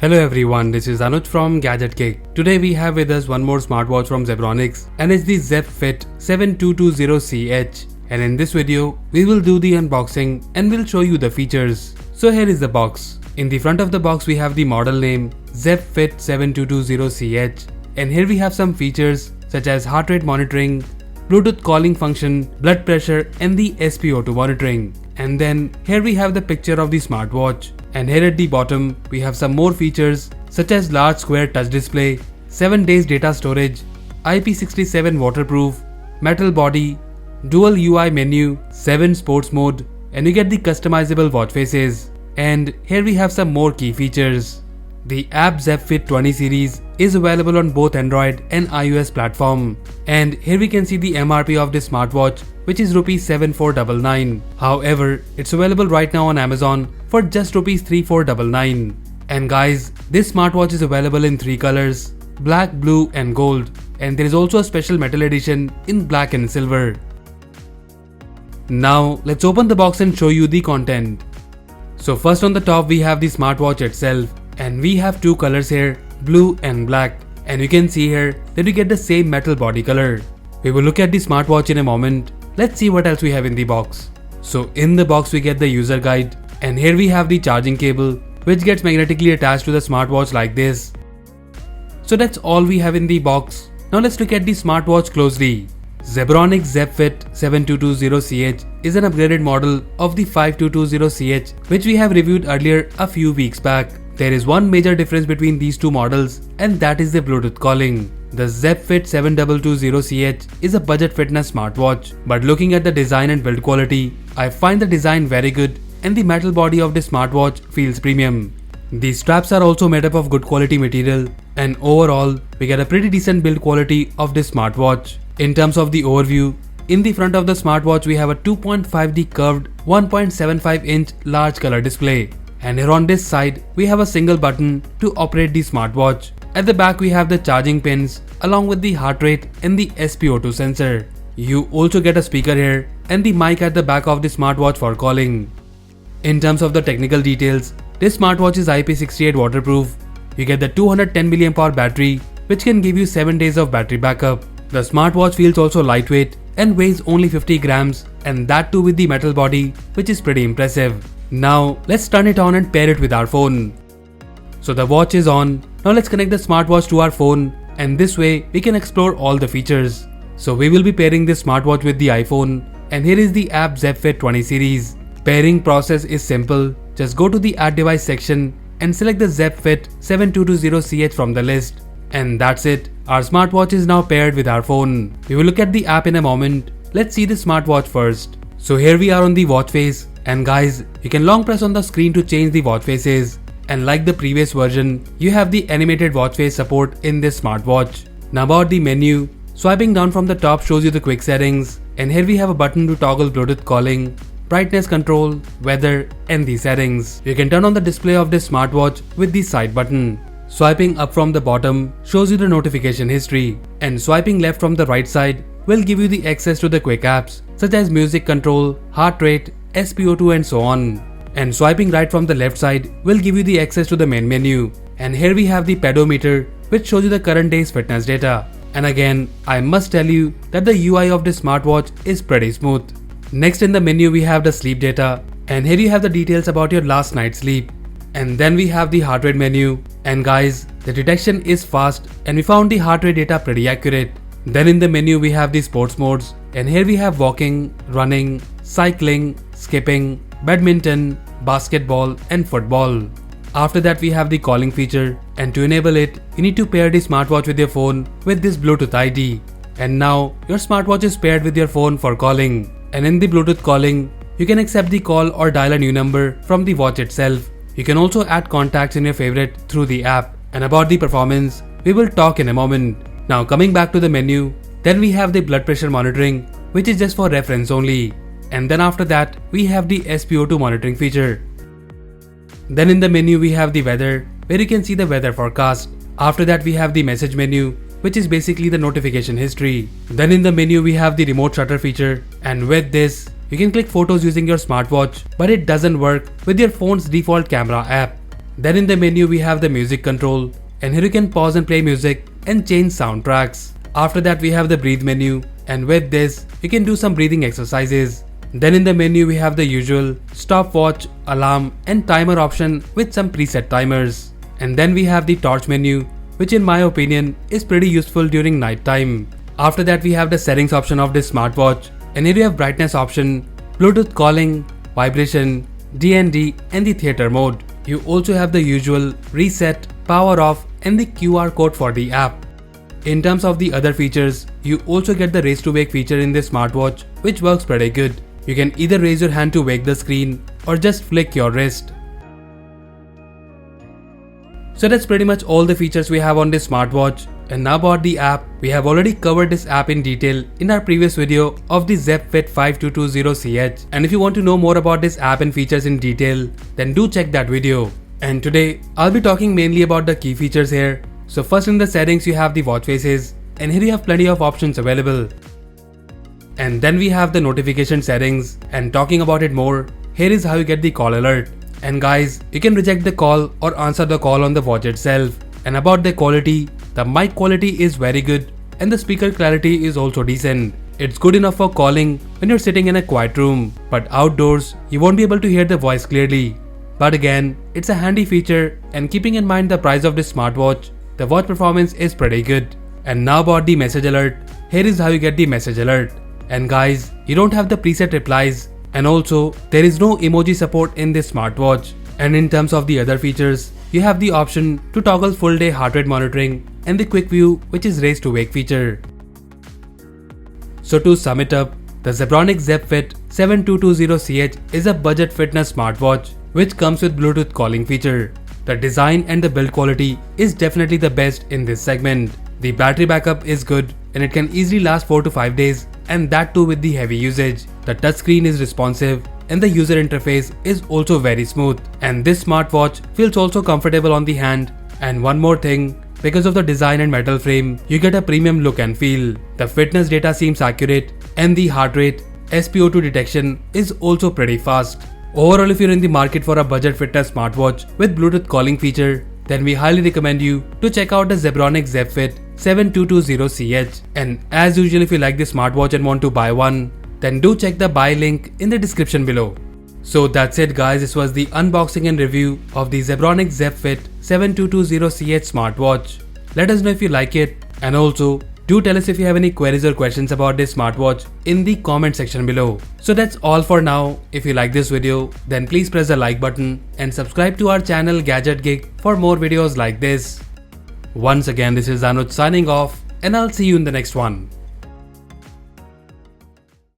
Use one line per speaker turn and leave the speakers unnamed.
Hello everyone, this is Anuj from Gadget Kick. Today we have with us one more smartwatch from Zebronics and it's the Zepp Fit 7220CH. And in this video, we will do the unboxing and we'll show you the features. So here is the box. In the front of the box we have the model name Zepp Fit 7220CH. And here we have some features such as heart rate monitoring, Bluetooth calling function, blood pressure and the SpO2 monitoring. And then here we have the picture of the smartwatch. And here at the bottom we have some more features such as large square touch display, 7 days data storage, IP67 waterproof, metal body, dual UI menu, 7 sports mode, and you get the customizable watch faces. And here we have some more key features. The app Zepp Fit 20 series is available on both Android and iOS platform. And here we can see the MRP of this smartwatch, which is Rs 7499. However, it's available right now on Amazon for just Rs 3499. And guys, this smartwatch is available in 3 colors, black, blue and gold. And there is also a special metal edition in black and silver. Now let's open the box and show you the content. So first on the top we have the smartwatch itself. And we have 2 colors here, blue and black. And you can see here that you get the same metal body color. We will look at the smartwatch in a moment. Let's see what else we have in the box. So in the box we get the user guide. And here we have the charging cable, which gets magnetically attached to the smartwatch like this. So that's all we have in the box. Now let's look at the smartwatch closely. Zebronics Zepp Fit 7220CH is an upgraded model of the 5220CH, which we have reviewed earlier a few weeks back. There is one major difference between these two models, and that is the Bluetooth calling. The Zepp Fit 7220CH is a budget fitness smartwatch, but looking at the design and build quality, I find the design very good and the metal body of the smartwatch feels premium. The straps are also made up of good quality material, and overall we get a pretty decent build quality of this smartwatch. In terms of the overview, in the front of the smartwatch we have a 2.5D curved 1.75-inch large color display. And here on this side, we have a single button to operate the smartwatch. At the back we have the charging pins along with the heart rate and the SpO2 sensor. You also get a speaker here and the mic at the back of the smartwatch for calling. In terms of the technical details, this smartwatch is IP68 waterproof. You get the 210 mAh battery which can give you 7 days of battery backup. The smartwatch feels also lightweight and weighs only 50 grams, and that too with the metal body, which is pretty impressive. Now let's turn it on and pair it with our phone. So the watch is on. Now let's connect the smartwatch to our phone, and this way we can explore all the features. So we will be pairing this smartwatch with the iPhone, and here is the app Zepp Fit 20 series. Pairing process is simple. Just go to the add device section and select the Zepp Fit 7220CH from the list. And that's it. Our smartwatch is now paired with our phone. We will look at the app in a moment. Let's see the smartwatch first. So here we are on the watch face. And guys, you can long press on the screen to change the watch faces. And like the previous version, you have the animated watch face support in this smartwatch. Now about the menu, swiping down from the top shows you the quick settings. And here we have a button to toggle Bluetooth calling, brightness control, weather and the settings. You can turn on the display of this smartwatch with the side button. Swiping up from the bottom shows you the notification history. And swiping left from the right side will give you the access to the quick apps such as music control, heart rate, SpO2 and so on. And swiping right from the left side will give you the access to the main menu. And here we have the pedometer, which shows you the current day's fitness data. And again, I must tell you that the UI of this smartwatch is pretty smooth. Next in the menu we have the sleep data, and here you have the details about your last night's sleep. And then we have the heart rate menu, and guys, the detection is fast and we found the heart rate data pretty accurate. Then in the menu we have the sports modes, and here we have walking, running, cycling, skipping, badminton, basketball and football. After that we have the calling feature, and to enable it, you need to pair the smartwatch with your phone with this Bluetooth ID. And now your smartwatch is paired with your phone for calling. And in the Bluetooth calling, you can accept the call or dial a new number from the watch itself. You can also add contacts in your favorite through the app. And about the performance, we will talk in a moment. Now coming back to the menu, then we have the blood pressure monitoring, which is just for reference only. And then after that, we have the SpO2 monitoring feature. Then in the menu we have the weather, where you can see the weather forecast. After that we have the message menu, which is basically the notification history. Then in the menu we have the remote shutter feature, and with this, you can click photos using your smartwatch, but it doesn't work with your phone's default camera app. Then in the menu we have the music control, and here you can pause and play music and change soundtracks. After that we have the breathe menu, and with this you can do some breathing exercises. Then in the menu we have the usual stopwatch, alarm and timer option with some preset timers. And then we have the torch menu, which in my opinion is pretty useful during night time. After that we have the settings option of this smartwatch, and here you have brightness option, Bluetooth calling, vibration, DND and the theater mode. You also have the usual reset, power off and the QR code for the app. In terms of the other features, you also get the raise to wake feature in this smartwatch, which works pretty good. You can either raise your hand to wake the screen or just flick your wrist. So that's pretty much all the features we have on this smartwatch. And now about the app, we have already covered this app in detail in our previous video of the Zepp Fit 5220CH. And if you want to know more about this app and features in detail, then do check that video. And today, I'll be talking mainly about the key features here. So first in the settings you have the watch faces, and here you have plenty of options available. And then we have the notification settings, and talking about it more, here is how you get the call alert. And guys, you can reject the call or answer the call on the watch itself. And about the quality, the mic quality is very good and the speaker clarity is also decent. It's good enough for calling when you're sitting in a quiet room, but outdoors you won't be able to hear the voice clearly. But again, it's a handy feature, and keeping in mind the price of this smartwatch, the watch performance is pretty good. And now about the message alert, here is how you get the message alert. And guys, you don't have the preset replies, and also there is no emoji support in this smartwatch. And in terms of the other features, you have the option to toggle full day heart rate monitoring and the quick view, which is raise to wake feature. So to sum it up, the Zebronics Zepp Fit 7220CH is a budget fitness smartwatch which comes with Bluetooth calling feature. The design and the build quality is definitely the best in this segment. The battery backup is good and it can easily last 4 to 5 days, and that too with the heavy usage. The touchscreen is responsive and the user interface is also very smooth, and this smartwatch feels also comfortable on the hand. And one more thing, because of the design and metal frame, you get a premium look and feel. The fitness data seems accurate and the heart rate, SpO2 detection is also pretty fast. Overall, if you're in the market for a budget fitness smartwatch with Bluetooth calling feature, then we highly recommend you to check out the Zebronics Zepp Fit 7220CH. And as usual, if you like this smartwatch and want to buy one, then do check the buy link in the description below. So that's it guys, this was the unboxing and review of the Zebronics Zepp Fit 7220CH smartwatch. Let us know if you like it, and also do tell us if you have any queries or questions about this smartwatch in the comment section below. So that's all for now. If you like this video, then please press the like button and subscribe to our channel Gadget Geek for more videos like this. Once again, this is Anuj signing off, and I'll see you in the next one.